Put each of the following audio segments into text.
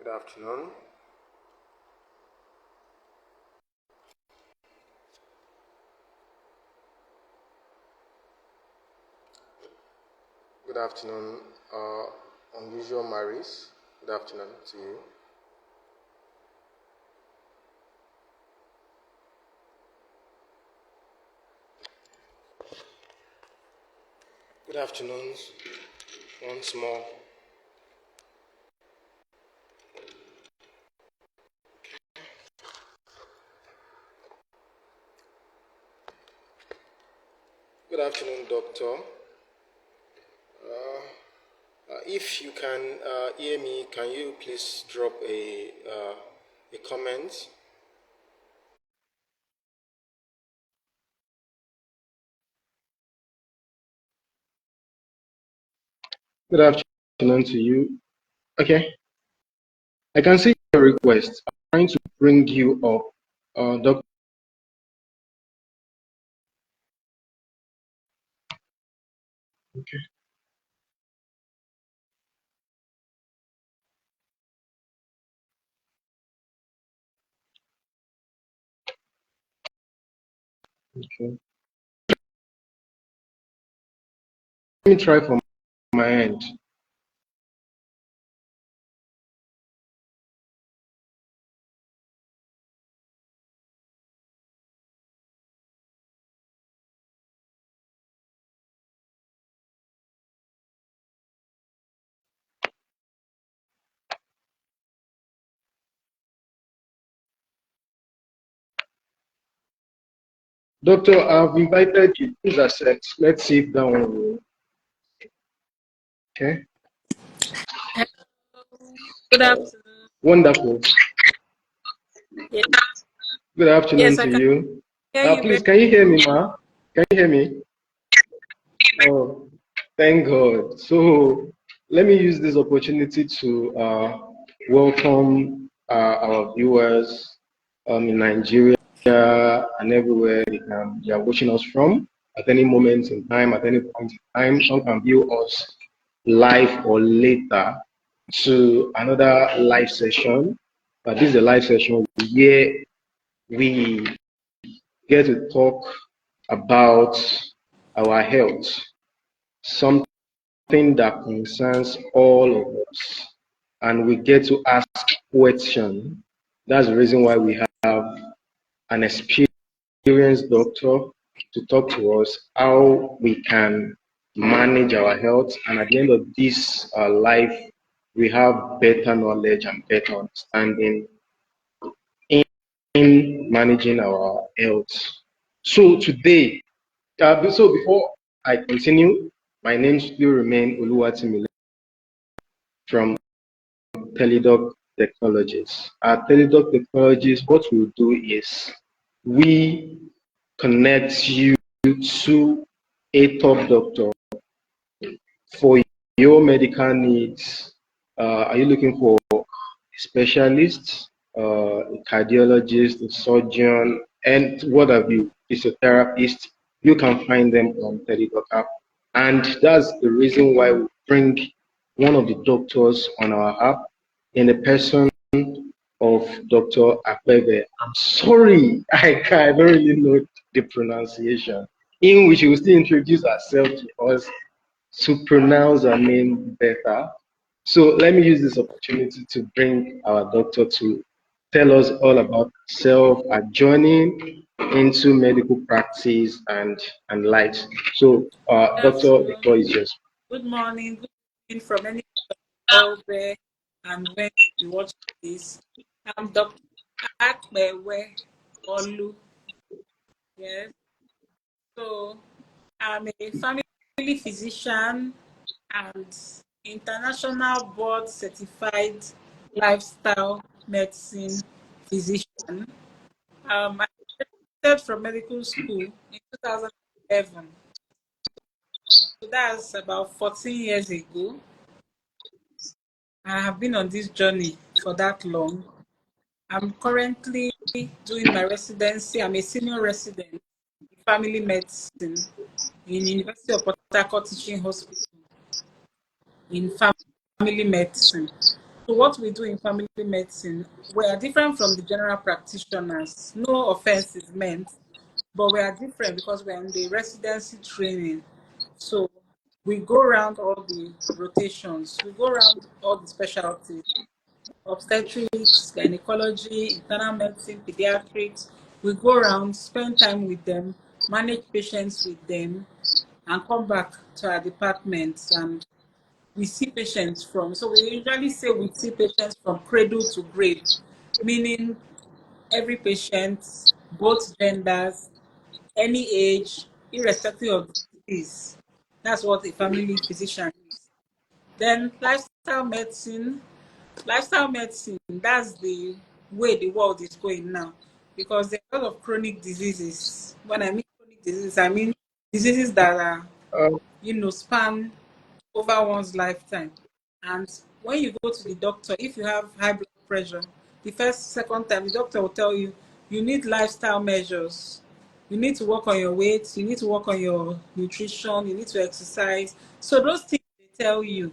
Good afternoon. Good afternoon, unusual Maris. Good afternoon to you. Good afternoon once more. Good afternoon, Doctor. If you can hear me, can you please drop a comment? Good afternoon to you. Okay, I can see your request. I'm trying to bring you up, Doctor. Okay. Okay. Let me try from my end. Doctor, I've invited you. Please accept. Let's see if that one will. Okay. Good afternoon. Wonderful. Yes. Good afternoon Yes, I to can you. hear you Please, very can you hear me, ma? Can you hear me? Oh, thank God. So let me use this opportunity to welcome our viewers in Nigeria and everywhere they are watching us from at any moment in time, at any point in time. Some can view us live or later to another live session. But this is a live session where we get to talk about our health, something that concerns all of us, and we get to ask questions. That's the reason why we have an experienced doctor to talk to us how we can manage our health, and at the end of this life, we have better knowledge and better understanding in managing our health. So today, so before I continue, my name still remains Oluwatimile from Teledoc Technologies. At Teledoc Technologies, what we'll do is we connect you to a top doctor for your medical needs. Are you looking for a specialist, a cardiologist, a surgeon, and what have you, physiotherapist? You can find them on Teledoc app. And that's the reason why we bring one of the doctors on our app in the person of Dr. Akpevwe. I'm sorry, I don't really know the pronunciation, in which we will still introduce ourselves to us to pronounce our name better. So let me use this opportunity to bring our doctor to tell us all about herself, her journey into medical practice and life. So, doctor, the afternoon. floor is yours. Good morning. Good evening from any all where and when you watch this. I'm Dr. Akpevwe Orlu. Yes. So I'm a family physician and international board certified lifestyle medicine physician. I graduated from medical school in 2011. So that's about 14 years ago. I have been on this journey for that long. I'm currently doing my residency. I'm a senior resident in family medicine in University of Port Harcourt Teaching Hospital in family medicine. So what we do in family medicine, we are different from the general practitioners. No offense is meant, but we are different because we're in the residency training. So we go around all the rotations, we go around all the specialties, obstetrics, gynecology, internal medicine, pediatrics. We go around, spend time with them, manage patients with them, and come back to our departments. And we see patients from, so we usually say we see patients from cradle to grave, meaning every patient, both genders, any age, irrespective of disease. That's what a family physician is. Then lifestyle medicine, that's the way the world is going now, because there are a lot of chronic diseases. When I mean chronic diseases, I mean diseases that are, Uh, span over one's lifetime. And when you go to the doctor, if you have high blood pressure, the first, second time, the doctor will tell you you need lifestyle measures. You need to work on your weight, you need to work on your nutrition, you need to exercise. So those things they tell you,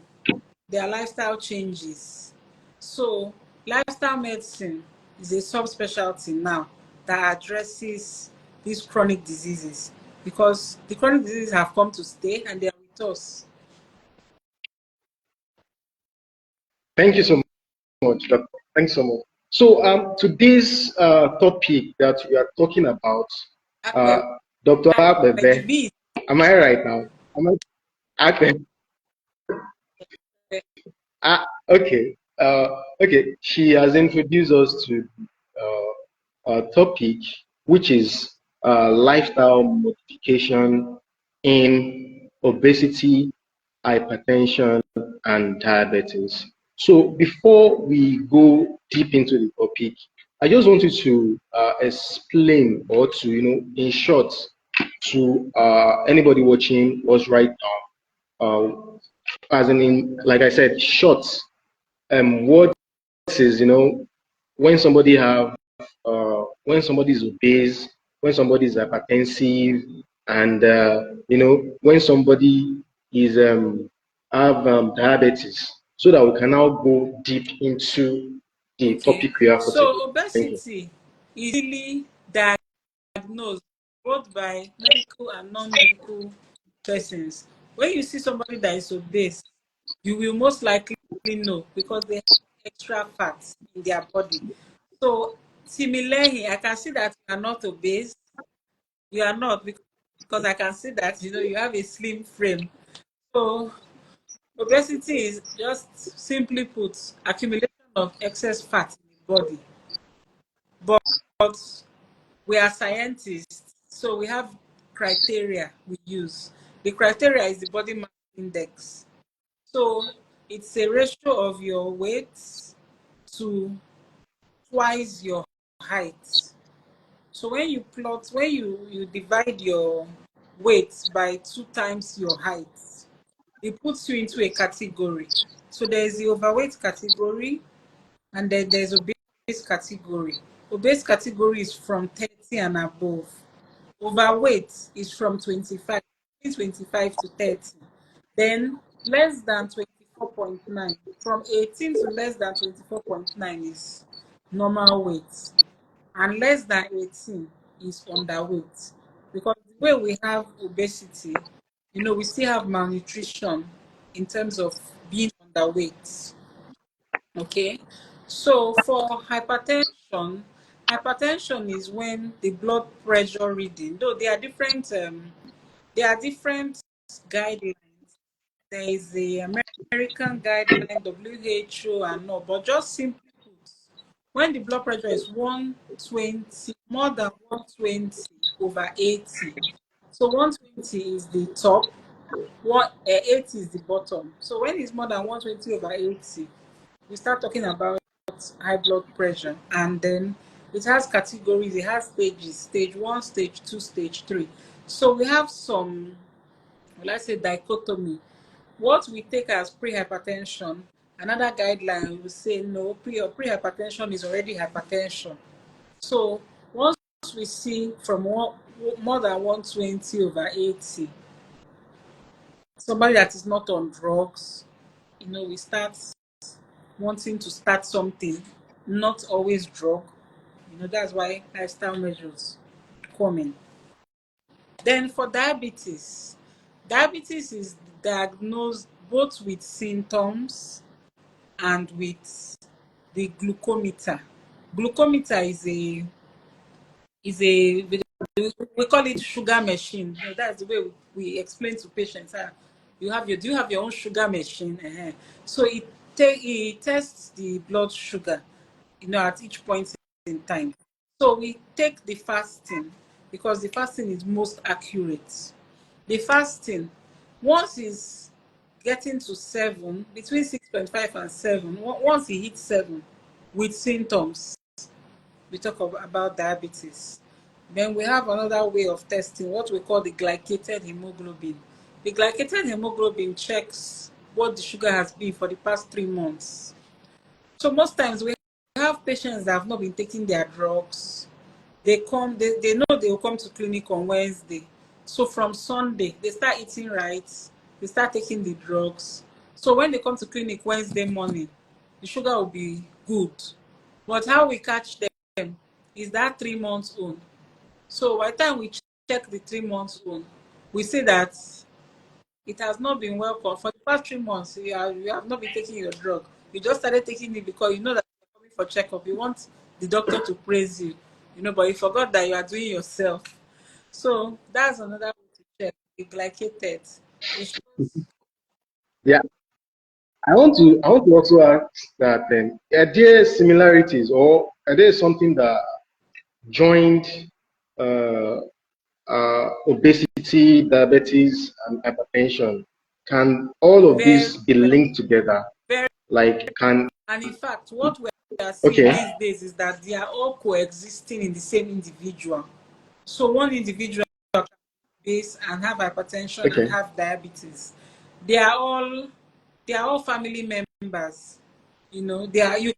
they are lifestyle changes. So lifestyle medicine is a subspecialty now that addresses these chronic diseases, because the chronic diseases have come to stay and they are with us. Thank you so much, Doctor. Thanks so much. So, today's topic that we are talking about, uh, Akpevwe, Dr. the Akpevwe, V am I right now? Am I Akpevwe? is Okay. Okay. She has introduced us to a topic, which is lifestyle modification in obesity, hypertension, and diabetes. So before we go deep into the topic, I just wanted to explain, or to, in short, to anybody watching us right now, as in, like I said, short. What is, when somebody have when somebody is obese, when somebody is hypertensive, and when somebody is have diabetes, so that we can now go deep into the okay. topic we have for today. So Thank you. obesity is really diagnosed both by medical and non-medical persons. When you see somebody that is obese, you will most likely know because they have extra fats in their body. So similarly, I can see that you are not obese. You are not, because I can see that you have a slim frame. So obesity is just simply put accumulation of excess fat in the body. But we are scientists, so we have criteria we use. The criteria is the body mass index. So it's a ratio of your weight to twice your height. So when you divide your weight by 2 times your height, it puts you into a category. So there's the overweight category, and then there's obese category. Obese category is from 30 and above. Overweight is from 25 to 30. Then less than 24.9. From 18 to less than 24.9 is normal weight. And less than 18 is underweight. Because the way we have obesity, we still have malnutrition in terms of being underweight. Okay. So for hypertension is when the blood pressure reading, though there are different guidelines. There is the American guideline, WHO, and all, but just simply put, when the blood pressure is 120, more than 120 over 80. So 120 is the top, 80 is the bottom. So when it's more than 120 over 80, we start talking about high blood pressure, and then it has categories, it has stages: stage 1, stage 2, stage 3. So we have some, let's say, dichotomy. What we take as pre-hypertension, another guideline will say no, pre-hypertension is already hypertension. So once we see from more than 120 over 80, somebody that is not on drugs, we start wanting to start something, not always drug. That's why lifestyle measures come in. Then for diabetes, diabetes is diagnosed both with symptoms and with the glucometer. Glucometer is a we call it sugar machine. That's the way we explain to patients. Do you have your own sugar machine? So it tests the blood sugar, at each point in time. So we take the fasting because the fasting is most accurate. The fasting, once is getting to 7, between 6.5 and 7, once it hits 7 with symptoms, we talk about diabetes. Then we have another way of testing, what we call the glycated hemoglobin. The glycated hemoglobin checks what the sugar has been for the past 3 months. So most times we have patients that have not been taking their drugs. They know they will come to clinic on Wednesday. So from Sunday, they start eating right, they start taking the drugs. So when they come to clinic Wednesday morning, the sugar will be good. But how we catch them is that 3 months old. So by the time we check the 3 months old, we see that it has not been well for the past 3 months. You have not been taking your drug. You just started taking it because you know that you're coming for checkup. You want the doctor to praise you, but you forgot that you are doing yourself. So that's another way to check the glycated. It shows. Yeah, I want to also ask that are there similarities or are there something that joined uh, obesity, diabetes, and hypertension? Can all of Very these be well, linked together? very. Like, can And in fact, what we are seeing okay, these days is that they are all coexisting in the same individual. So one individual can be obese and have hypertension and okay, have diabetes. They are all they are all family members. You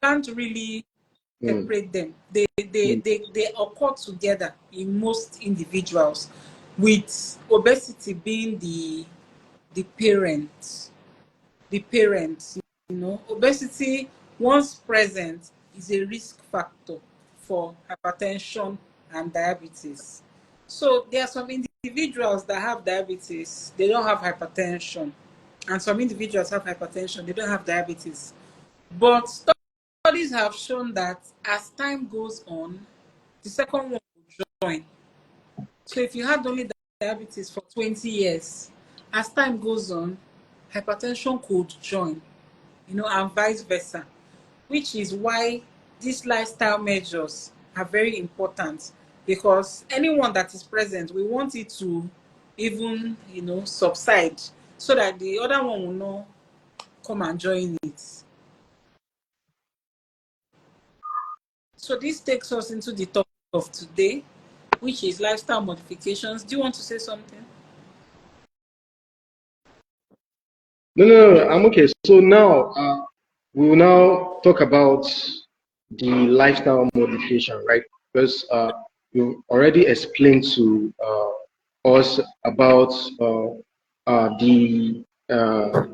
can't really mm, separate them. They occur together in most individuals, with obesity being the parent. The parent, obesity, once present, is a risk factor for hypertension and diabetes. So there are some individuals that have diabetes, they don't have hypertension, and some individuals have hypertension, they don't have diabetes. But studies have shown that as time goes on, the second one will join. So if you had only diabetes for 20 years, as time goes on, hypertension could join, and vice versa, which is why these lifestyle measures are very important, because anyone that is present, we want it to even, subside, so that the other one will not come and join it. So this takes us into the topic of today, which is lifestyle modifications. Do you want to say something? no, I'm okay. So now we will now talk about the lifestyle modification, right? Because you already explained to us about the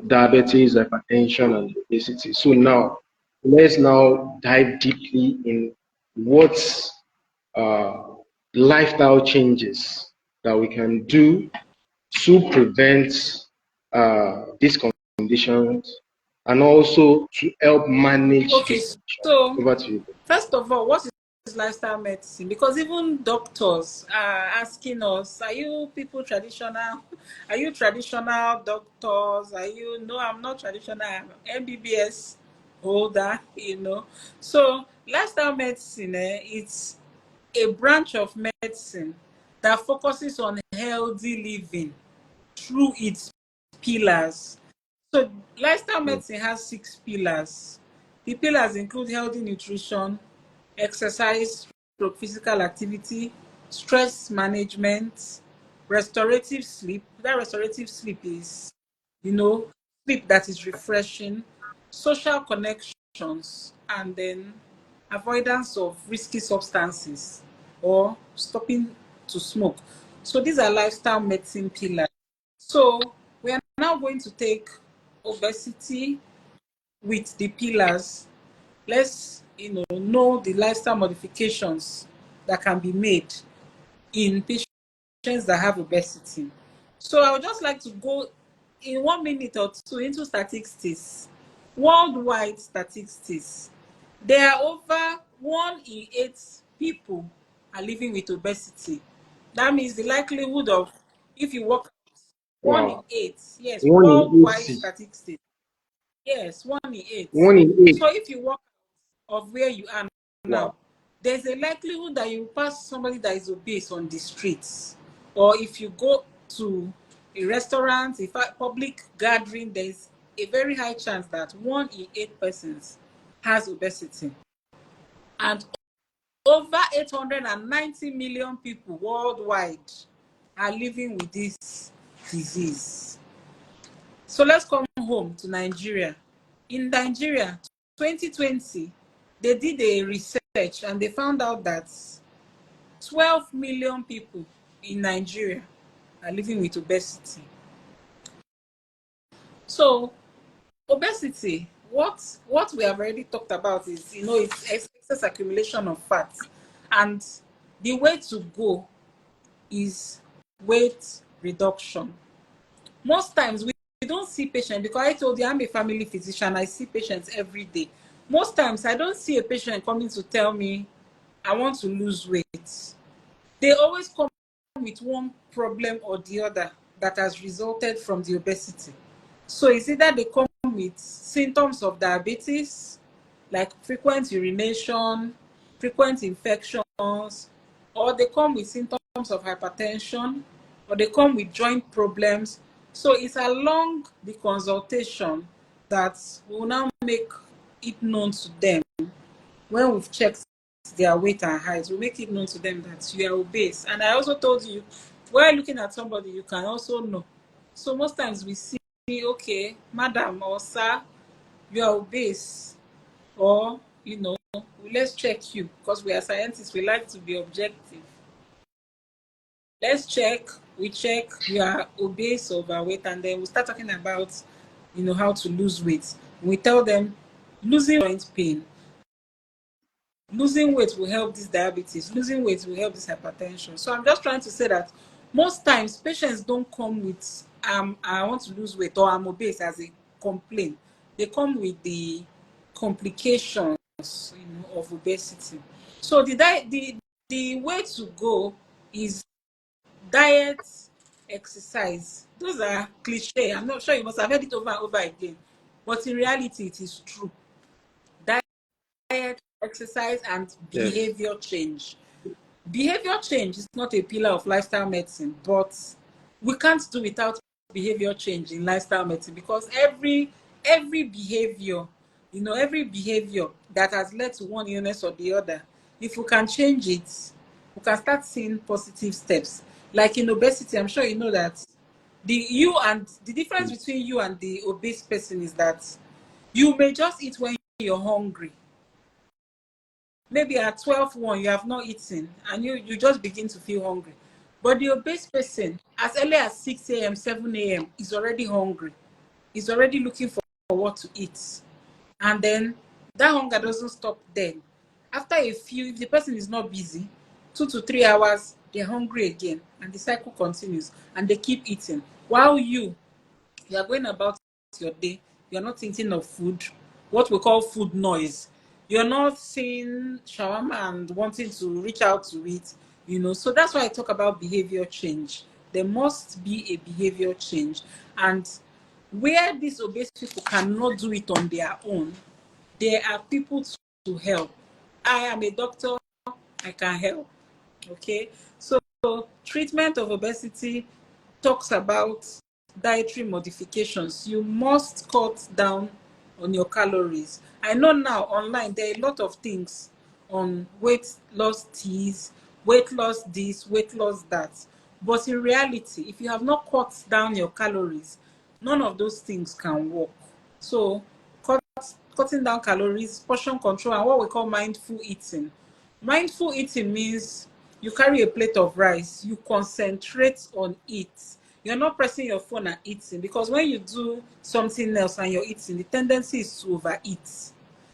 diabetes, hypertension, and obesity. So now let's now dive deeply in what uh, lifestyle changes that we can do to prevent these conditions and also to help manage Okay, these conditions. so Over to you. first of all, what is lifestyle medicine? Because even doctors are asking us, are you people traditional? Are you traditional doctors? Are you, no, I'm not traditional, I'm MBBS holder, So lifestyle medicine, it's a branch of medicine that focuses on healthy living through its pillars. So lifestyle Mm, medicine has 6 pillars. The pillars include healthy nutrition, exercise, physical activity, stress management, restorative sleep. That restorative sleep is, you know, sleep that is refreshing, social connections, and then avoidance of risky substances or stopping to smoke. So these are lifestyle medicine pillars. So we are now going to take obesity, with the pillars. Let's know the lifestyle modifications that can be made in patients that have obesity. So I would just like to go in 1 minute or two into statistics, worldwide statistics. There are over 1 in 8 people are living with obesity. That means the likelihood of, if you work, one in Wow. eight, yes, 1 in 80. worldwide statistics. Yes, 1 in 8. 1 in 8. So if you work of where you are now, Wow. there's a likelihood that you pass somebody that is obese on the streets. Or if you go to a restaurant, a public gathering, there's a very high chance that 1 in 8 persons has obesity. And over 890 million people worldwide are living with this disease. So let's come home to Nigeria. In Nigeria, 2020, they did a research and they found out that 12 million people in Nigeria are living with obesity. So obesity, what we have already talked about is, it's excess accumulation of fat. And the way to go is weight reduction. Most times we don't see patients, because I told you I'm a family physician. I see patients every day. Most times I don't see a patient coming to tell me I want to lose weight. They always come with one problem or the other that has resulted from the obesity. So it's either they come with symptoms of diabetes, like frequent urination, frequent infections, or they come with symptoms of hypertension, or they come with joint problems. So it's along the consultation that will now make it known to them. When we've checked their weight and height, we make it known to them that you are obese. And I also told you, while looking at somebody, you can also know. So most times we see, okay, madam or sir, you are obese, or let's check you, because we are scientists, we like to be objective. Let's check, we check, you are obese or overweight, and then we start talking about how to lose weight. We tell them losing joint pain, losing weight will help this diabetes, losing weight will help this hypertension. So I'm just trying to say that most times patients don't come with I want to lose weight or I'm obese as a complaint. They come with the complications of obesity. So the way to go is diet, exercise. Those are cliche. I'm not sure you must have heard it over and over again, but in reality it is true. Diet, exercise, and Yes. behavior change. Behavior change is not a pillar of lifestyle medicine, but we can't do without behavior change in lifestyle medicine, because every behavior, every behavior that has led to one illness or the other, if we can change it, we can start seeing positive steps. Like in obesity, I'm sure you know that the difference between you and the obese person is that you may just eat when you're hungry. Maybe at 12:01 you have not eaten and you just begin to feel hungry. But the obese person, as early as 6 a.m., 7 a.m., is already hungry. Is already looking for what to eat. And then that hunger doesn't stop then. After a few, if the person is not busy, 2 to 3 hours, they're hungry again. And the cycle continues. And they keep eating. While you are going about your day, you're not thinking of food, what we call food noise. You're not seeing shawarma and wanting to reach out to it. So that's why I talk about behavior change. There must be a behavior change. And where these obese people cannot do it on their own, there are people to help. I am a doctor, I can help. Okay, so treatment of obesity talks about dietary modifications. You must cut down on your calories. I know now online there are a lot of things on weight loss teas, weight loss this, weight loss that. But in reality, if you have not cut down your calories, none of those things can work. So cutting down calories, portion control, and what we call mindful eating. Mindful eating means you carry a plate of rice, you concentrate on it. you're not pressing your phone and eating, because when you do something else and you're eating, the tendency is to overeat.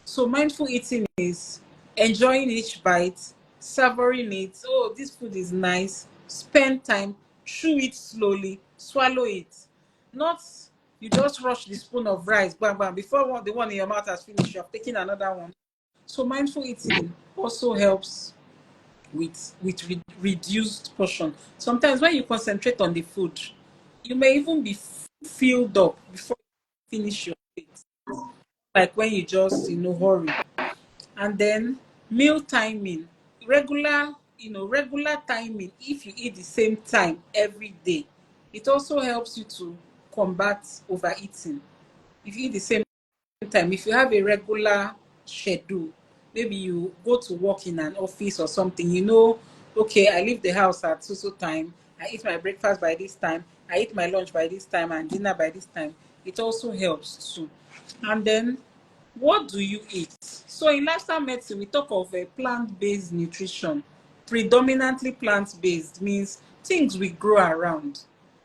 So mindful eating is enjoying each bite, savoring it. Oh, this food is nice. Spend time, chew it slowly, swallow it. Not you just rush the spoon of rice, bam, bam. Before the one in your mouth has finished, you have taken another one. So mindful eating also helps with reduced portion. Sometimes when you concentrate on the food, you may even be filled up before you finish your plate. Like when you just hurry. And then meal timing, regular timing. If you eat the same time every day, it also helps you to combat overeating. If you eat the same time, if you have a regular schedule, maybe you go to work in an office or something, okay, I leave the house at so time, I eat my breakfast by this time, I eat my lunch by this time, and dinner by this time. It also helps too. And then, what do you eat? So in lifestyle medicine, we talk of a plant-based nutrition. Predominantly plant-based means things we grow around,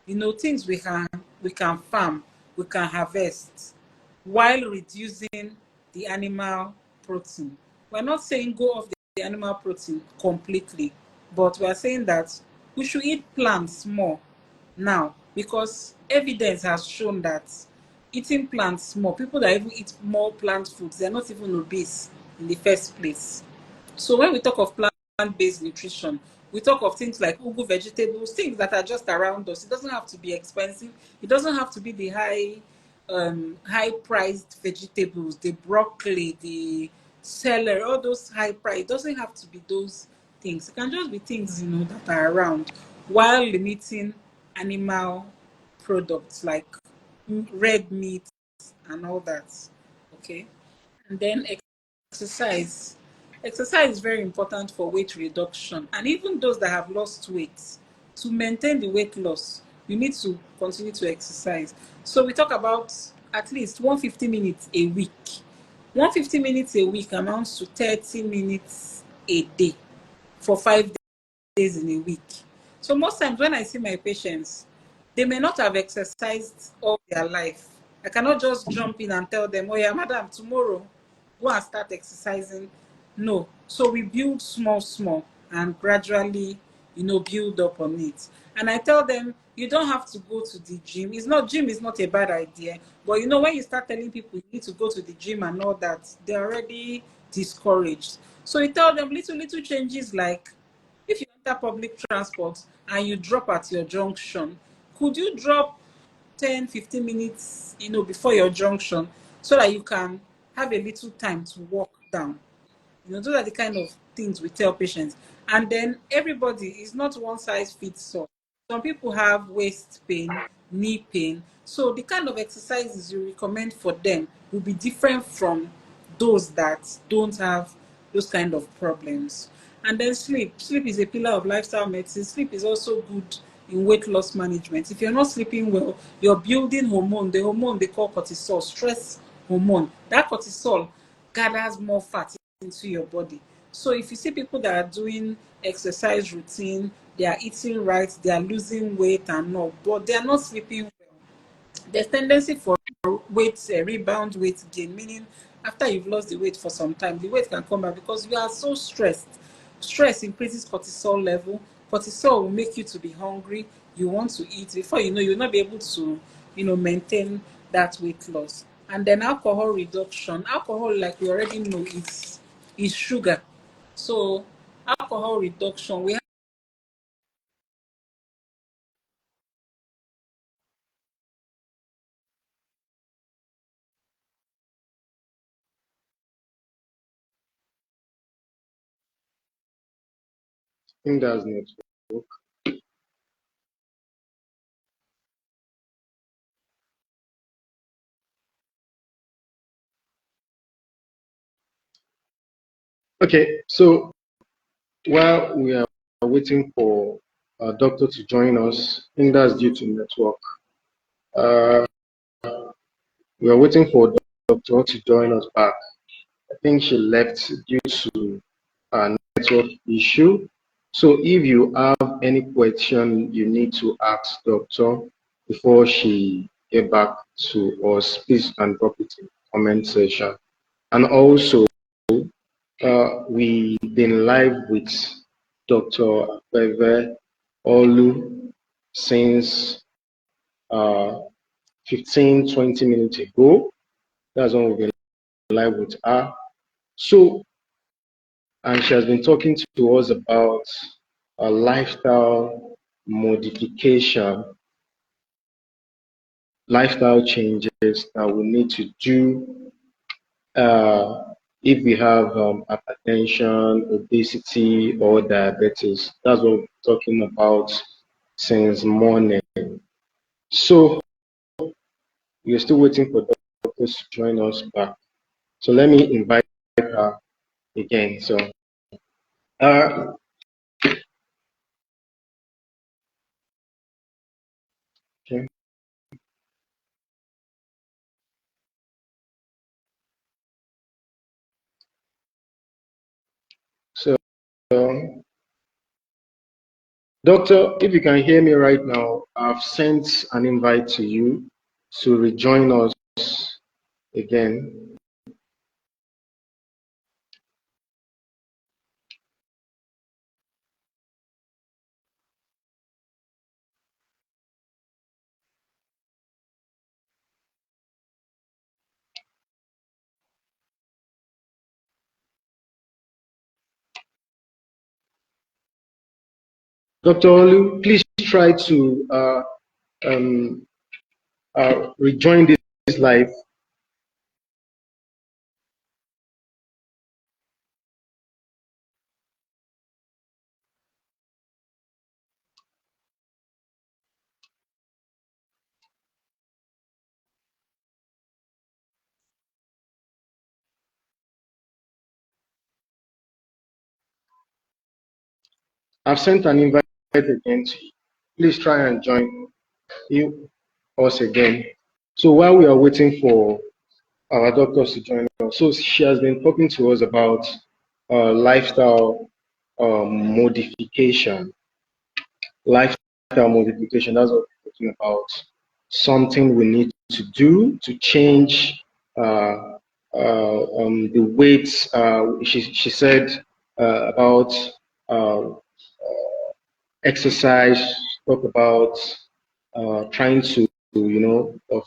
things we can farm, we can harvest, while reducing the animal protein. We're not saying go off the animal protein completely, but we're saying that we should eat plants more now, because evidence has shown that eating plants more, people that even eat more plant foods, they're not even obese in the first place. So when we talk of plant-based nutrition, we talk of things like ugu vegetables, things that are just around us. It doesn't have to be expensive. It doesn't have to be the high-priced vegetables, the broccoli, the celery, all those high price. It doesn't have to be those things. It can just be things that are around, while limiting animal products like red meat and all that. Okay, and then exercise. Exercise is very important for weight reduction. And even those that have lost weight, to maintain the weight loss, you need to continue to exercise. So we talk about at least 150 minutes a week. 150 minutes a week amounts to 30 minutes a day for 5 days in a week. So most times when I see my patients, they may not have exercised all their life. I cannot just jump in and tell them, oh yeah, madam, tomorrow go and start exercising. No. So we build small, small, and gradually, build up on it. And I tell them, you don't have to go to the gym. Gym is not a bad idea. But when you start telling people you need to go to the gym and all that, they're already discouraged. So you tell them little changes, like if you enter public transport and you drop at your junction, could you drop 10-15 minutes before your junction, so that you can have a little time to walk down? Those are the kind of things we tell patients. And then everybody is not one size fits all. Some people have waist pain, knee pain. So the kind of exercises you recommend for them will be different from those that don't have those kind of problems. And then sleep. Sleep is a pillar of lifestyle medicine. Sleep is also good in weight loss management. If you're not sleeping well, you're building hormone, the hormone they call cortisol, stress hormone. That cortisol gathers more fat into your body. So if you see people that are doing exercise routine, they are eating right, they are losing weight and all, but they are not sleeping well, there's tendency for weight rebound weight gain, meaning after you've lost the weight for some time, the weight can come back because you are so stressed. Stress increases cortisol level. Cortisol will make you to be hungry. You want to eat. Before you know, you'll not be able to maintain that weight loss. And then alcohol reduction. Alcohol, like we already know, is sugar. So alcohol reduction, we I think that's network. Okay, so while we are waiting for a doctor to join us, I think that's due to network. Uh, we are waiting for doctor to join us back. I think she left due to a network issue. So if you have any question you need to ask doctor, before she get back to us, please can drop it in the comment section. And also, we've been live with Dr. Akpevwe Orlu since 15-20 minutes ago. That's when we've been live with her. So, and she has been talking to us about a lifestyle modification, lifestyle changes that we need to do if we have hypertension, obesity, or diabetes. That's what we're talking about since morning. So we're still waiting for doctors to join us back. So let me invite her again. So, uh, okay. So, doctor, if you can hear me right now, I've sent an invite to you to rejoin us again. Dr. Olu, please try to um, rejoin this live. I've sent an invite again to you. Please try and join us again. So while we are waiting for our doctors to join us, so she has been talking to us about lifestyle modification. Lifestyle modification, that's what we're talking about. Something we need to do to change the weights. She said about uh, exercise, talk about trying to,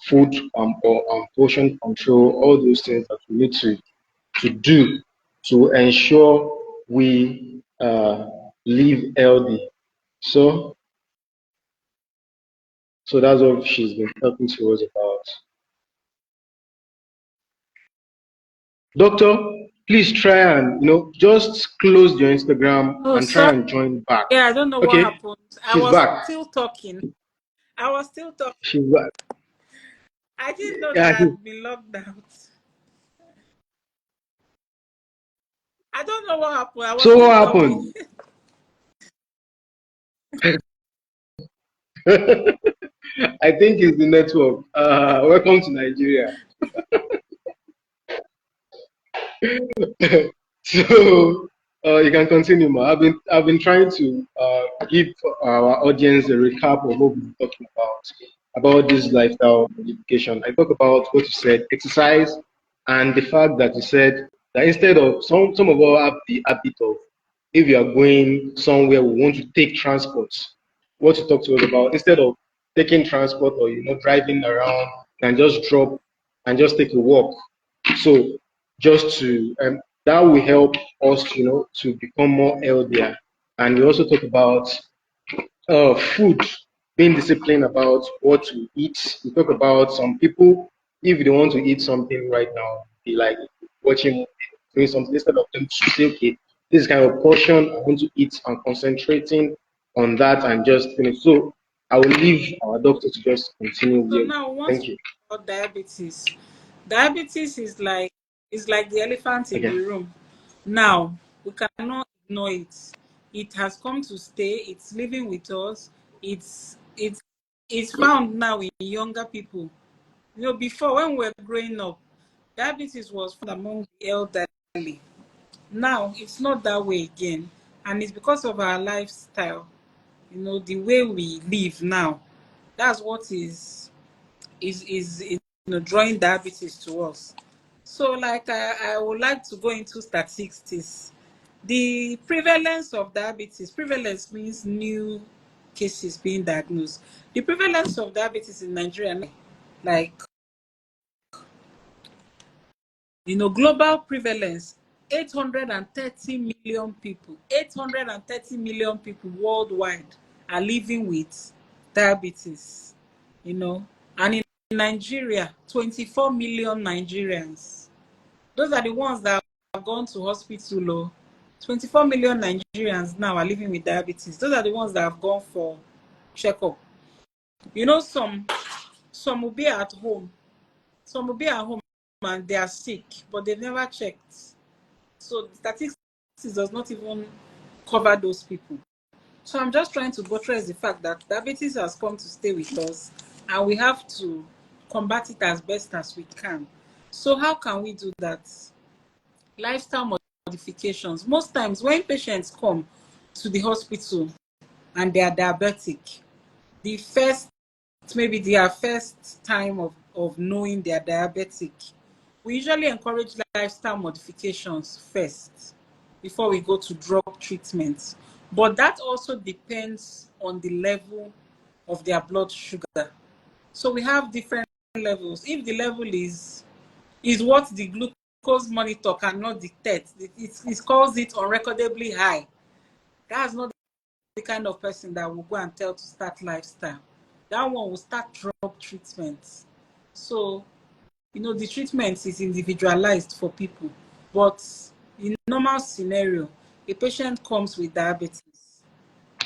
food or portion control, all those things that we need to do to ensure we live healthy. So, so that's what she's been talking to us about. Doctor, please try and just close your Instagram Oh, and try sorry. and join back. Yeah, I don't know what Okay, happened. I she's was back. still talking. I was still talking. She's back. I didn't know that Yeah. I had been locked out. I don't know what happened. I was So still what talking. happened? I think it's the network. Welcome to Nigeria. So you can continue, ma. I've been trying to give our audience a recap of what we've been talking about this lifestyle modification. I talk about what you said, exercise, and the fact that you said that instead of some of us have the habit of, if you are going somewhere we want to take transport, what you talk to us about, instead of taking transport or driving around, and just drop and just take a walk. So just to that will help us, to become more healthier. And we also talk about food, being disciplined about what to eat. We talk about some people, if they want to eat something right now, they like watching, doing something, instead of them to say, okay, this kind of portion I want to eat and concentrating on that and just finish. So I will leave our doctor to just continue So here. now, once Thank we you. talk about diabetes, diabetes is like the elephant in Okay. the room. Now we cannot ignore it. It has come to stay. It's living with us. It's found now in younger people. Before, when we were growing up, diabetes was found among the elderly. Now it's not that way again, and it's because of our lifestyle. The way we live now. That's what is drawing diabetes to us. So like I would like to go into statistics. The prevalence of diabetes, prevalence means new cases being diagnosed. The prevalence of diabetes in Nigeria, like global prevalence, 830 million people, 830 million people worldwide are living with diabetes, and in Nigeria, 24 million Nigerians. Those are the ones that have gone to hospital. 24 million Nigerians now are living with diabetes. Those are the ones that have gone for checkup. Some will be at home. Some will be at home and they are sick, but they've never checked. So the statistics does not even cover those people. So I'm just trying to buttress the fact that diabetes has come to stay with us and we have to combat it as best as we can. So how can we do that? Lifestyle modifications. Most times when patients come to the hospital and they are diabetic, the first, maybe their first time of knowing they are diabetic, we usually encourage lifestyle modifications first before we go to drug treatment. But that also depends on the level of their blood sugar. So we have different levels. If the level is what the glucose monitor cannot detect, it calls it unrecordably high. That's not the kind of person that will go and tell to start lifestyle. That one will start drug treatment. So the treatment is individualized for people. But in normal scenario, a patient comes with diabetes.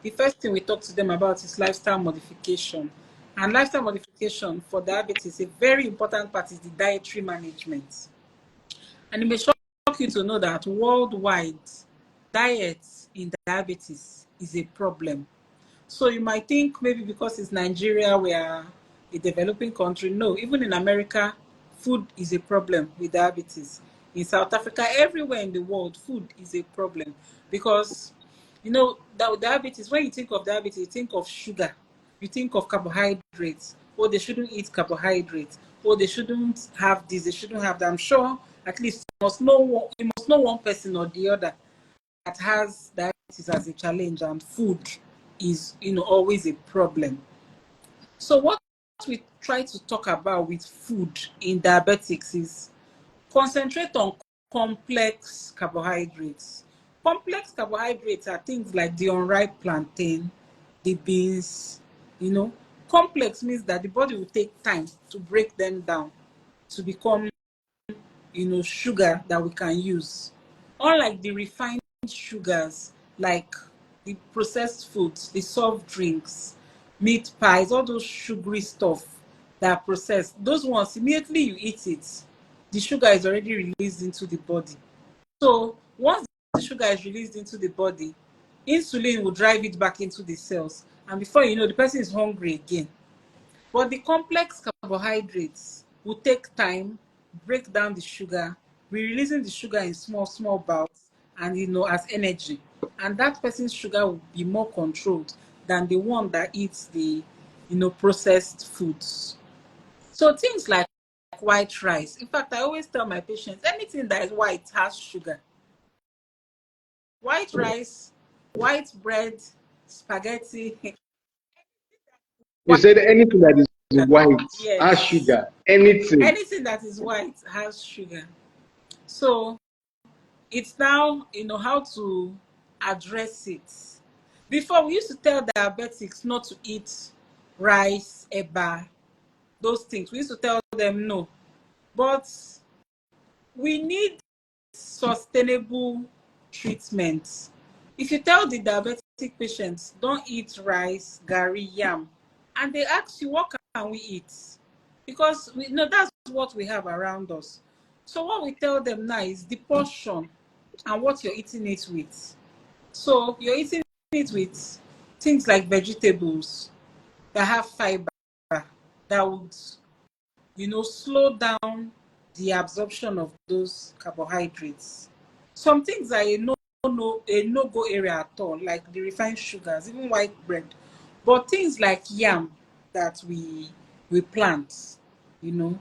The first thing we talk to them about is lifestyle modification. And lifestyle modification for diabetes, a very important part is the dietary management. And it may shock you to know that worldwide, diet in diabetes is a problem. So you might think maybe because it's Nigeria, we are a developing country. No, even in America, food is a problem with diabetes. In South Africa, everywhere in the world, food is a problem because, that diabetes, when you think of diabetes, you think of sugar, you think of carbohydrates. Oh, they shouldn't eat carbohydrates. Oh, they shouldn't have this, they shouldn't have that. I'm sure at least you must know one person or the other that has diabetes as a challenge, and food is always a problem. So what we try to talk about with food in diabetics is concentrate on complex carbohydrates. Complex carbohydrates are things like the unripe plantain, the beans. Complex means that the body will take time to break them down to become sugar that we can use. Unlike the refined sugars, like the processed foods, the soft drinks, meat pies, all those sugary stuff that are processed, those ones, immediately you eat it, the sugar is already released into the body. So once the sugar is released into the body, insulin will drive it back into the cells. And before you know, the person is hungry again. But the complex carbohydrates will take time, break down the sugar, be releasing the sugar in small, small bouts, and as energy. And that person's sugar will be more controlled than the one that eats the processed foods. So things like white rice. In fact, I always tell my patients anything that is white has sugar. White rice, white bread, spaghetti, You white said anything that is sugar. white has Yes. sugar. Anything. Anything that is white has sugar. So it's now how to address it. Before, we used to tell diabetics not to eat rice, eba, those things. We used to tell them no. But we need sustainable treatment. If you tell the diabetic patients don't eat rice, gari, yam, and they ask you what can we eat, because we know that's what we have around us. So what we tell them now is the portion and what you're eating it with. So you're eating it with things like vegetables that have fiber, that would slow down the absorption of those carbohydrates. Some things are a no-go area at all, like the refined sugars, even white bread. But things like yam, that we plant, you know.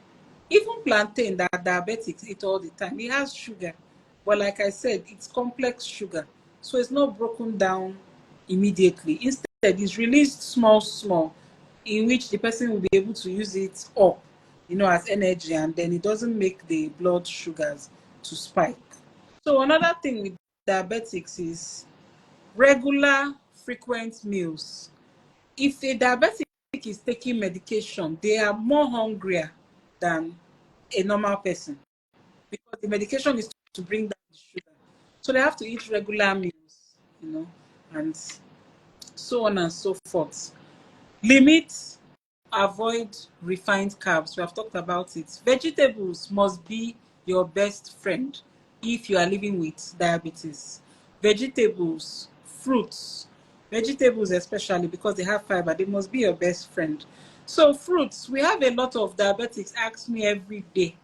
Even plantain that diabetics eat all the time, it has sugar. But like I said, it's complex sugar. So it's not broken down immediately. Instead, it's released small, small, in which the person will be able to use it up, as energy, and then it doesn't make the blood sugars to spike. So another thing with diabetics is regular, frequent meals. If a diabetic is taking medication, they are more hungrier than a normal person because the medication is to bring down the sugar. So they have to eat regular meals, and so on and so forth. Limit, avoid refined carbs. We have talked about it. Vegetables must be your best friend if you are living with diabetes. Vegetables, fruits, vegetables especially because they have fiber, they must be your best friend. So fruits, we have a lot of diabetics ask me every day,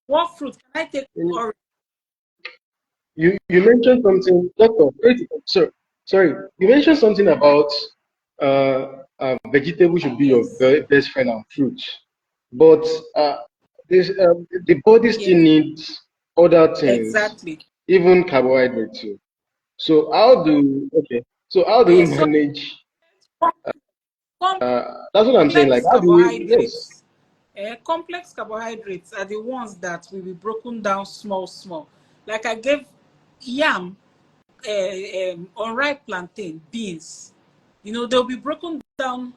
what fruit can I take? Orange. You mentioned something, doctor. Sorry. You mentioned something about vegetable should be your Yes. best friend and fruit, but the body still Yeah, needs other things, exactly. even carbohydrate too. So how do we Yes. So manage? com- That's what I'm saying. Like complex how do we? Yes. carbohydrates. Complex carbohydrates are the ones that will be broken down small, small. Like I gave yam, unripe plantain, beans. They'll be broken down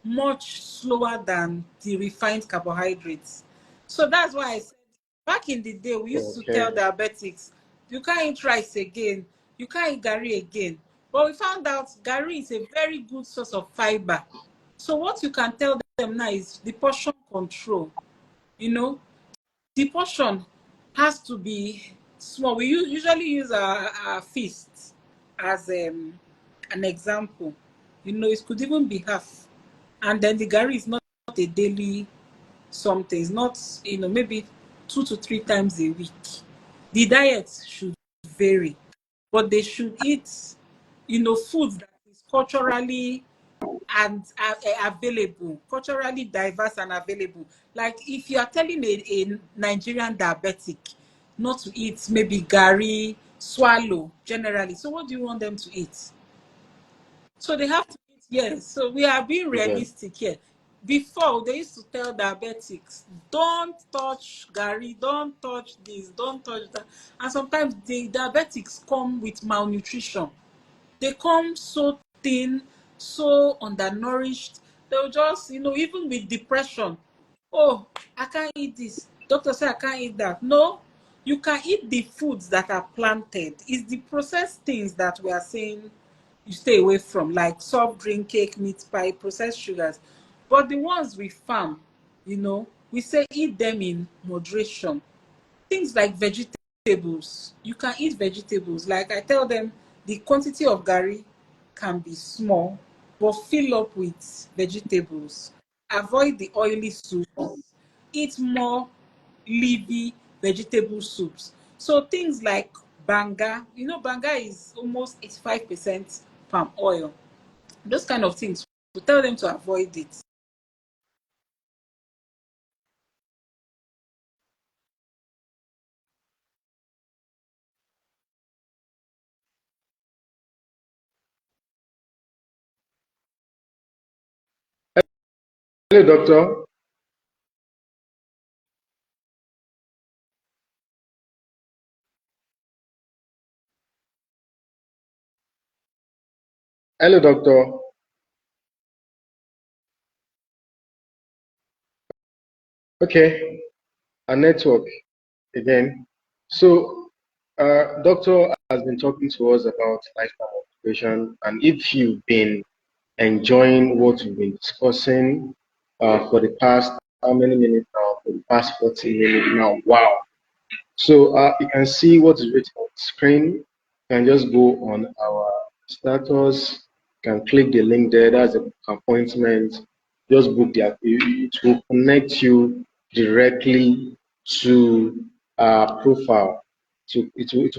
much slower than the refined carbohydrates. So that's why I said back in the day, we used to tell Okay. diabetics, you can't eat rice again, you can't eat gari again. But we found out gari is a very good source of fiber. So what you can tell them now is the portion control. You know, the portion has to be small. We usually use our fist as an example. It could even be half. And then the gari is not a daily something. It's not, maybe 2 to 3 times a week. The diet should vary, but they should eat, food that is culturally and available, culturally diverse and available. Like if you are telling a Nigerian diabetic not to eat maybe gari, swallow generally, so what do you want them to eat? So they have to eat, yes. So we are being Okay. realistic here. Before they used to tell diabetics, don't touch gari, don't touch this, don't touch that. And sometimes the diabetics come with malnutrition. They come so thin, so undernourished. They'll just, even with depression. Oh, I can't eat this. Doctor said I can't eat that. No, you can eat the foods that are planted. It's the processed things that we are saying you stay away from, like soft drink, cake, meat pie, processed sugars. But the ones we farm, we say eat them in moderation. Things like vegetables, you can eat vegetables. Like I tell them, the quantity of gari can be small, but fill up with vegetables. Avoid the oily soups. Eat more leafy vegetable soups. So things like banga, banga is almost 85% palm oil. Those kind of things, we tell them to avoid it. Hello, doctor. Hello, doctor. Okay. A network again. So, doctor has been talking to us about lifestyle modification, and if you've been enjoying what we've been discussing for the past how many minutes now? For the past 40 minutes now. Wow. So you can see what is written on the screen. You can just go on our status. You can click the link there. That's the appointment. Just book the. It will connect you directly to our profile. It will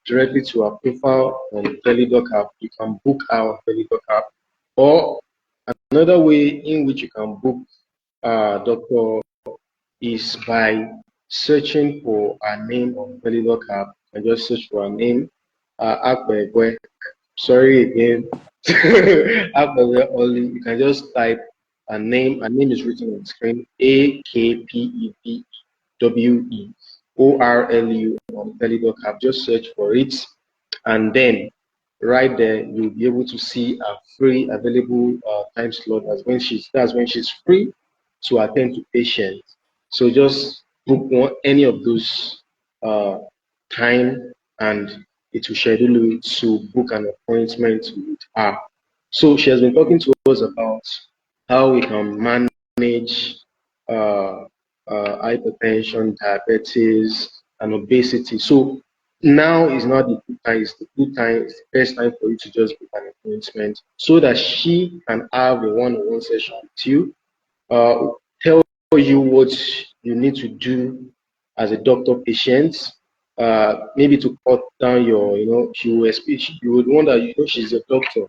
directly to our profile on VeliDoc app. You can book our VeliDoc app, or Another way in which you can book doctor is by searching for a name on Teledoc app and just search for a name, Akpevwe. Sorry again, Akpevwe only. You can just type a name. A name is written on the screen. Akpevwe on Teledoc app. Just search for it, and then right there you'll be able to see a free available time slot. That's when she's free to attend to patients. So just book any of those uh, time, and it will schedule you to book an appointment with her. So she has been talking to us about how we can manage uh, hypertension, diabetes, and obesity. So now is not the good time, it's the good time, it's the best time for you to just book an appointment so that she can have a one-on-one session with you, uh, tell you what you need to do as a doctor patient, maybe to cut down your, she will speak, you would wonder, she's a doctor.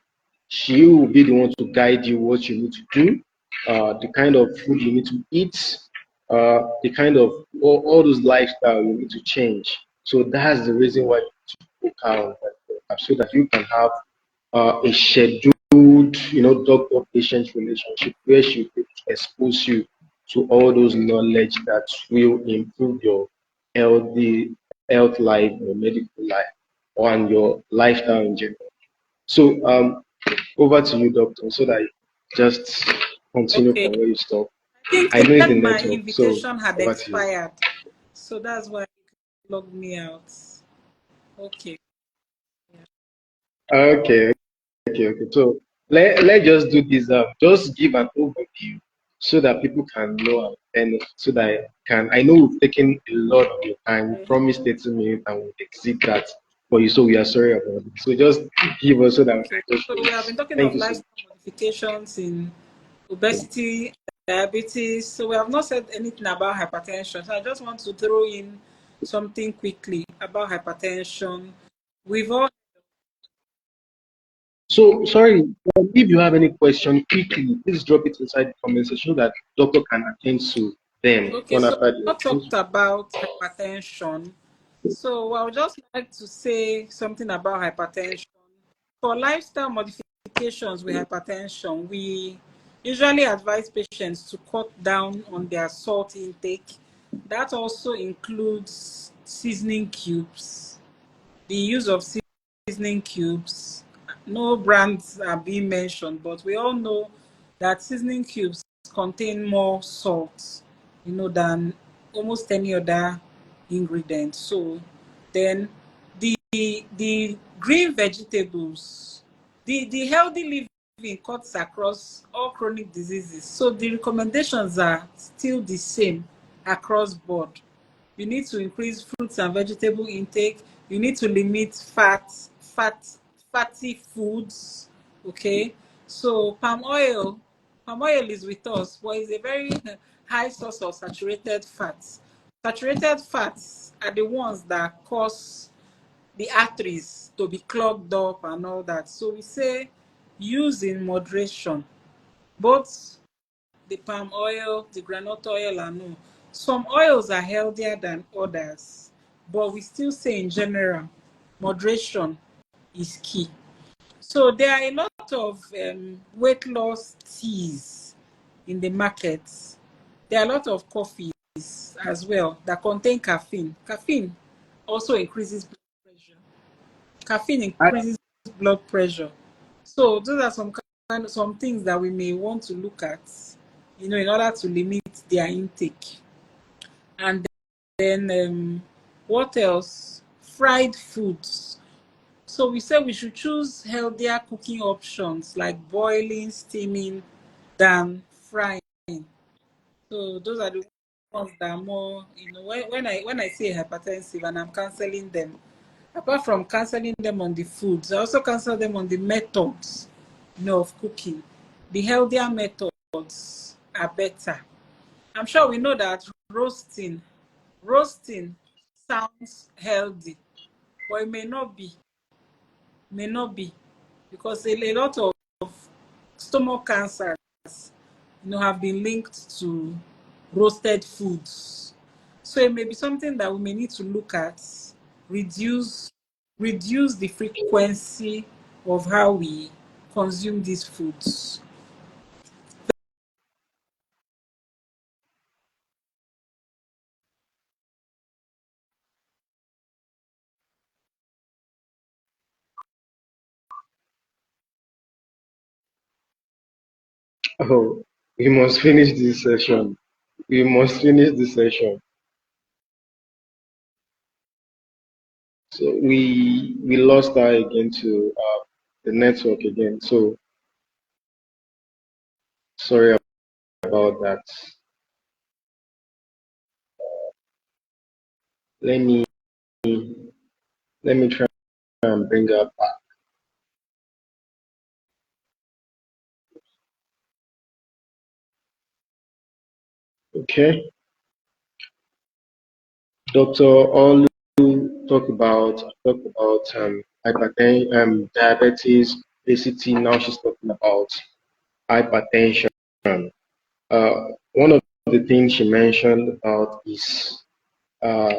She will be the one to guide you what you need to do, the kind of food you need to eat, the kind of all those lifestyle you need to change. So that's the reason why you need to book out so that you can have a scheduled, doctor-patient relationship where she will expose you to all those knowledge that will improve your healthy health life, your medical life, and your lifestyle in general. So over to you, doctor, so that I just continue Okay. from where you stop. I think I they know it's said the my network, so invitation had over to you. expired. So that's why it logged me out. Okay. Okay, okay. So let's just do this. Just give an overview so that people can know and so that I know we've taken a lot of your time. We promised 30 minutes and we'll exceed that for you. So we are sorry about it. So just give us so that we Okay. can just So we have finish. been talking Thank of you so much. lifestyle modifications in obesity, diabetes. So we have not said anything about hypertension. So I just want to throw in something quickly about hypertension. We've all So sorry, if you have any question quickly, please drop it inside the comment section so that doctor can attend to them okay. one So after we the all other. talked about hypertension. So I would just like to say something about hypertension. For lifestyle modifications with hypertension, we usually advise patients to cut down on their salt intake. That also includes seasoning cubes, the use of seasoning cubes. No brands are being mentioned, but we all know that seasoning cubes contain more salt, than almost any other ingredient. So then the green vegetables, the healthy living cuts across all chronic diseases. So the recommendations are still the same across board. You need to increase fruits and vegetable intake. You need to limit fatty foods. Okay. So palm oil is with us, but it's a very high source of saturated fats. Saturated fats are the ones that cause the arteries to be clogged up and all that. So we say use in moderation, both the palm oil, the groundnut oil, and no. Some oils are healthier than others, but we still say in general, moderation is key. So there are a lot of weight loss teas in the market. There are a lot of coffees as well that contain caffeine. Caffeine also increases blood pressure. Caffeine increases blood pressure. So those are some things that we may want to look at, in order to limit their intake. And then what else? Fried foods. So we said we should choose healthier cooking options like boiling, steaming, than frying. So those are the ones that are more, when I say hypertensive and I'm canceling them, apart from canceling them on the foods, I also cancel them on the methods, of cooking. The healthier methods are better. I'm sure we know that roasting sounds healthy, but it may not be, because a lot of stomach cancers, have been linked to roasted foods. So it may be something that we may need to look at, reduce reduce the frequency of how we consume these foods. Oh, we must finish this session. We must finish this session. So we lost her again to the network again. So sorry about that. Let me let me try and bring her back. Okay. Dr. Orlu talked about hypertension, diabetes, obesity. Now she's talking about hypertension. One of the things she mentioned about is uh,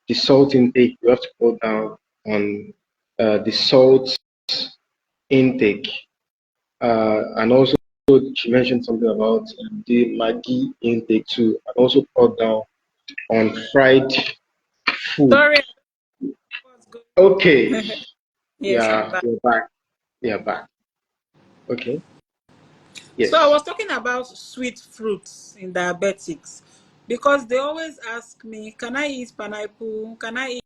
the salt intake. You have to go down on the salt intake, and also she mentioned something about the Maggi intake too, and also cut down on fried food. Sorry, what's Okay, going Yes, I'm yeah, back. we're back. Yeah, back. Okay, So I yes. was talking about sweet fruits in diabetics because they always ask me, can I eat pineapple? Can I eat?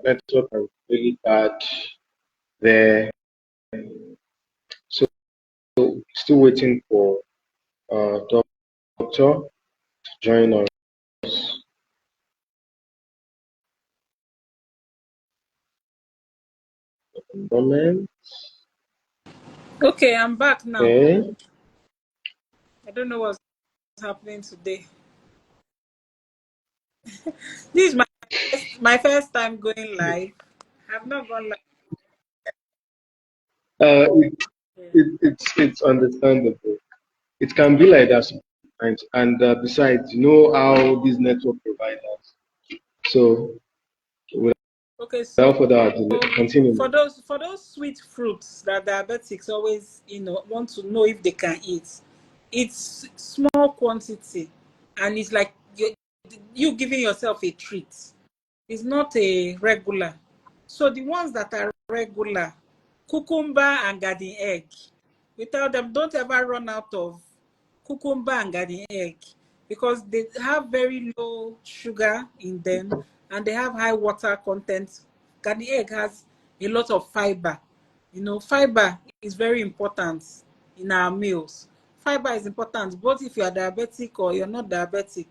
Network are really bad there. So still waiting for doctor to join us. Moment. Okay, I'm back now. Okay. I don't know what's happening today. This is my first time going live. I've not gone live. Uh, it, it's understandable. It can be like that sometimes. And besides, you know how these network providers. So Okay, so without further ado, for continue. those sweet fruits that diabetics always want to know if they can eat, it's small quantity, and it's like you giving yourself a treat. It's not a regular. So the ones that are regular, cucumber and garden egg. Without them, don't ever run out of cucumber and garden egg because they have very low sugar in them and they have high water content. Garden egg has a lot of fiber. Fiber is very important in our meals. Fiber is important both if you are diabetic or you're not diabetic.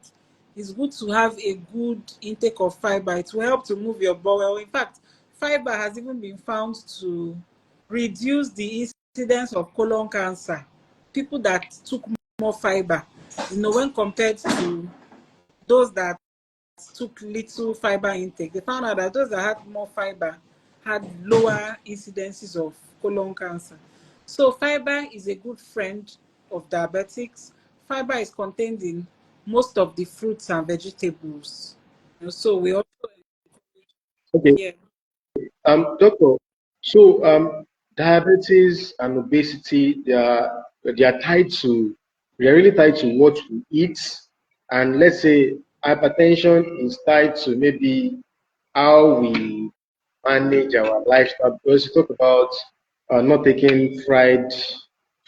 It's good to have a good intake of fiber. It will help to move your bowel. In fact, fiber has even been found to reduce the incidence of colon cancer. People that took more fiber, when compared to those that took little fiber intake, they found out that those that had more fiber had lower incidences of colon cancer. So fiber is a good friend of diabetics. Fiber is contained in most of the fruits and vegetables. And so we also, Okay. yeah. Doctor, so diabetes and obesity, they are tied to, they are really tied to what we eat, and let's say hypertension is tied to maybe how we manage our lifestyle. Because you talk about not taking fried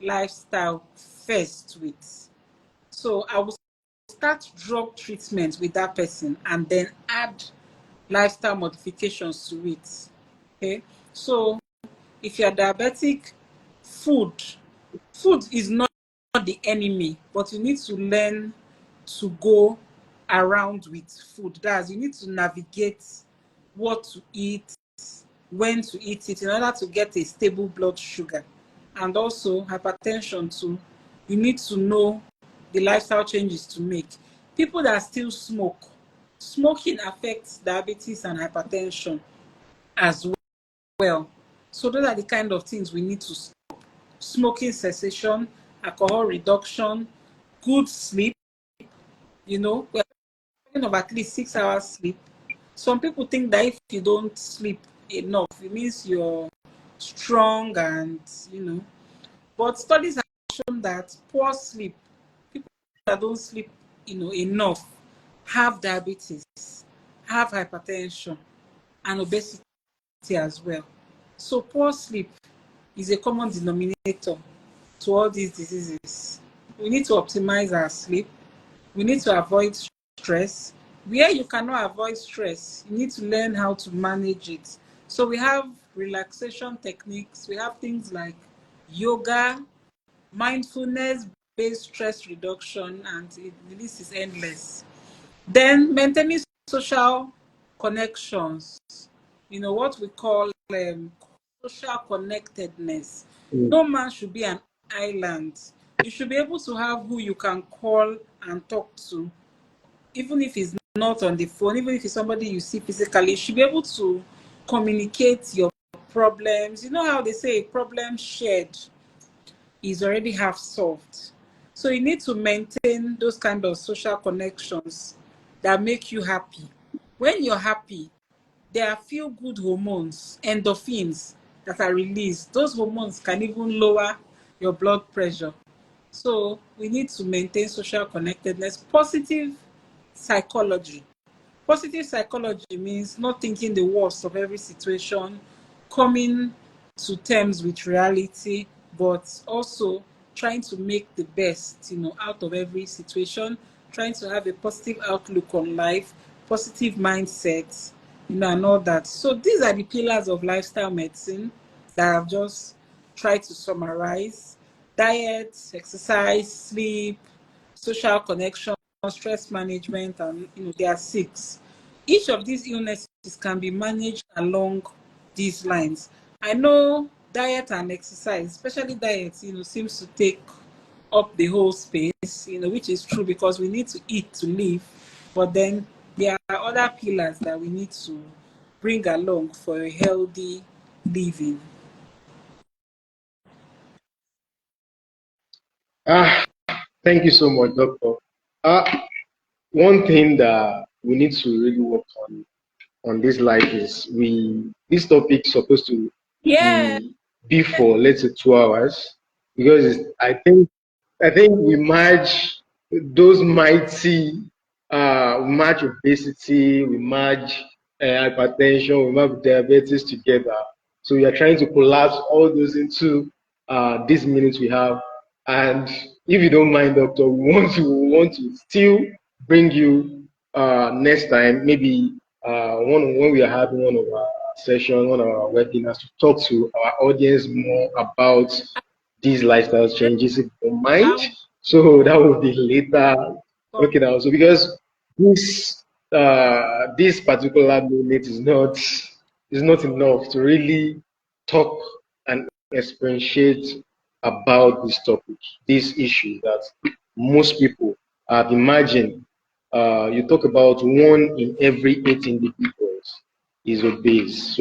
lifestyle first with. So I will start drug treatment with that person and then add lifestyle modifications to it. Okay. So if you're diabetic, food food is not the enemy, but you need to learn to go around with food. That's, you need to navigate what to eat, when to eat it in order to get a stable blood sugar. And also hypertension too. You need to know the lifestyle changes to make. People that still smoke, smoking affects diabetes and hypertension as well. So those are the kind of things we need to stop. Smoking cessation, alcohol reduction, good sleep. We're talking of at least 6 hours sleep. Some people think that if you don't sleep enough, it means you're strong and, but studies have shown that poor sleep, people that don't sleep, enough, have diabetes, have hypertension, and obesity as well. So poor sleep is a common denominator to all these diseases. We need to optimize our sleep. We need to avoid stress. Where you cannot avoid stress, you need to learn how to manage it. So we have relaxation techniques. We have things like yoga, mindfulness based stress reduction, and the list is endless. Then maintaining social connections, what we call social connectedness. Mm. No man should be an island. You should be able to have who you can call and talk to, even if it's not on the phone, even if it's somebody you see physically. You should be able to communicate your problems. You know how they say a problem shared is already half solved. So you need to maintain those kind of social connections that make you happy. When you're happy, there are feel good hormones, endorphins, that are released. Those hormones can even lower your blood pressure. So we need to maintain social connectedness. Positive psychology. Positive psychology means not thinking the worst of every situation, coming to terms with reality, but also trying to make the best, out of every situation, trying to have a positive outlook on life, positive mindset, and all that. So these are the pillars of lifestyle medicine that I've just tried to summarize: diet, exercise, sleep, social connection, stress management, and there are six. Each of these illnesses can be managed along these lines. I know diet and exercise, especially diet, seems to take up the whole space, which is true because we need to eat to live. But then there are other pillars that we need to bring along for a healthy living. Ah, thank you so much, Doctor. One thing that we need to really work on this life is this topic supposed to Yeah. be for let's say 2 hours because I think we match those mighty we match obesity, we match hypertension, we match diabetes together. So we are trying to collapse all those into these minutes we have. And if you don't mind, Doctor, we want to still bring you next time, maybe one when we are having one of our sessions, one of our webinars to talk to our audience more about these lifestyle changes, if you don't mind. I'll So that will be later. come. Okay, now, so because this particular minute is not enough to really talk and expatiate about this topic, this issue that most people have imagined. You talk about 1 in every 8 individuals is obese.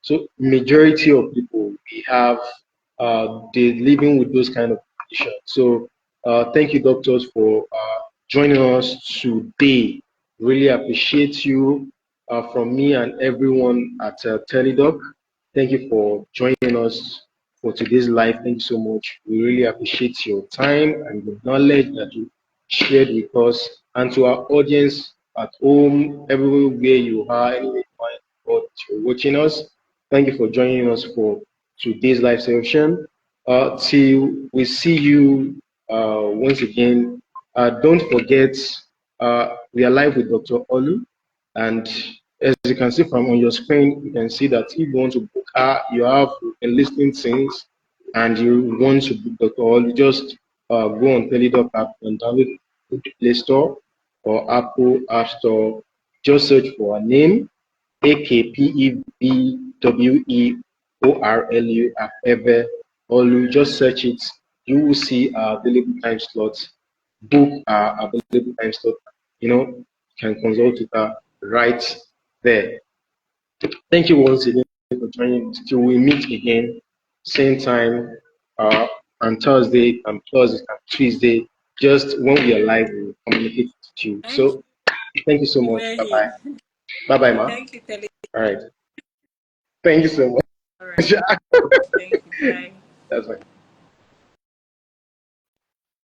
So majority of people we have they living with those kind of conditions. So thank you, doctors, for joining us today. Really appreciate you from me and everyone at Teledoc. Thank you for joining us for today's live. Thank you so much. We really appreciate your time and the knowledge that you shared with us, and to our audience at home, everywhere you are, anywhere you are in the world that you're watching us. Thank you for joining us for today's live session. Till we see you once again, don't forget we are live with Dr. Orlu, and as you can see from on your screen, you can see that if you want to book her, you have been listening things, and you want to book Dr. Orlu, just go on Teledoc app and download the Play Store or Apple App Store. Just search for her name, Akpevwe, Akpevwe, or you just search it. You will see our available time slots. Book our available time slot. You can consult with her right there. Thank you once again for joining us. Till we meet again, same time on Thursday and Tuesday. Just when we are live, we will communicate to you. Thank So thank you so you, much. Bye bye. Mehi. Bye bye, ma. Thank you, Tele. All right. Thank you so All much. right. Thank you. Bye. That's fine.